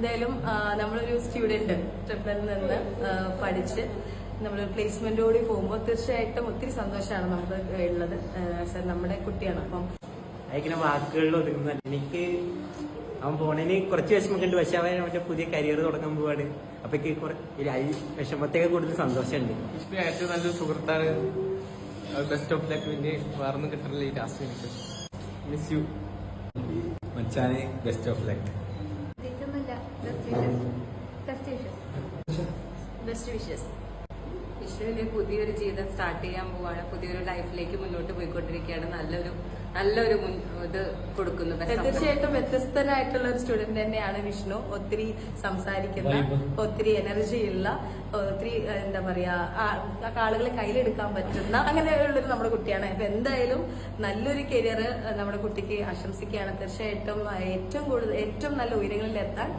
എന്തായാലും നമ്മളൊരു സ്റ്റുഡന്റ് ട്രിപ്പിൽ നിന്ന് പഠിച്ച് നമ്മൾ പ്ലേസ്മെന്റോടി പോകുമ്പോൾ തീർച്ചയായിട്ടും ഒത്തിരി സന്തോഷമാണ് നമുക്ക് ഉള്ളത്. നമ്മുടെ കുട്ടിയാണ്. അപ്പം അയക്കുന്ന വാക്കുകളിൽ ഒതുങ്ങുന്ന എനിക്ക് അവൻ പോണേന് കുറച്ച് വിഷമൊക്കെ ഉണ്ട്. പക്ഷെ അവൻ മറ്റേ പുതിയ കരിയർ തുടങ്ങാൻ പോവാണ്. അപ്പൊ വിഷമത്തേക്ക് കൂടുതൽ സന്തോഷമുണ്ട്. വിഷ്ണു ഏറ്റവും നല്ലൊരു സുഹൃത്താണ്. Best of luck. പിന്നെ വേറൊന്നും കിട്ടണില്ല ഈ ലാസ്റ്റ് എനിക്ക്. മിസ് യു മച്ചാനെ. Best of luck. Best wishes. വിഷ്ണുവിന് പുതിയൊരു ജീവിതം സ്റ്റാർട്ട് ചെയ്യാൻ പോവാണ്. പുതിയൊരു ലൈഫിലേക്ക് മുന്നോട്ട് പോയിക്കൊണ്ടിരിക്കുകയാണ്. നല്ലൊരു ഇത് കൊടുക്കുന്നു. തീർച്ചയായിട്ടും വ്യത്യസ്തനായിട്ടുള്ള ഒരു സ്റ്റുഡന്റ് തന്നെയാണ് വിഷ്ണു. ഒത്തിരി സംസാരിക്കുന്ന, ഒത്തിരി എനർജി ഉള്ള, ഒത്തിരി എന്താ പറയാ ആളുകളെ കയ്യിലെടുക്കാൻ പറ്റുന്ന അങ്ങനെയുള്ളൊരു നമ്മുടെ കുട്ടിയാണ്. അപ്പൊ എന്തായാലും നല്ലൊരു കരിയർ നമ്മുടെ കുട്ടിക്ക് ആശംസിക്കുകയാണ്. തീർച്ചയായിട്ടും ഏറ്റവും നല്ല ഉയരങ്ങളിൽ എത്താൻ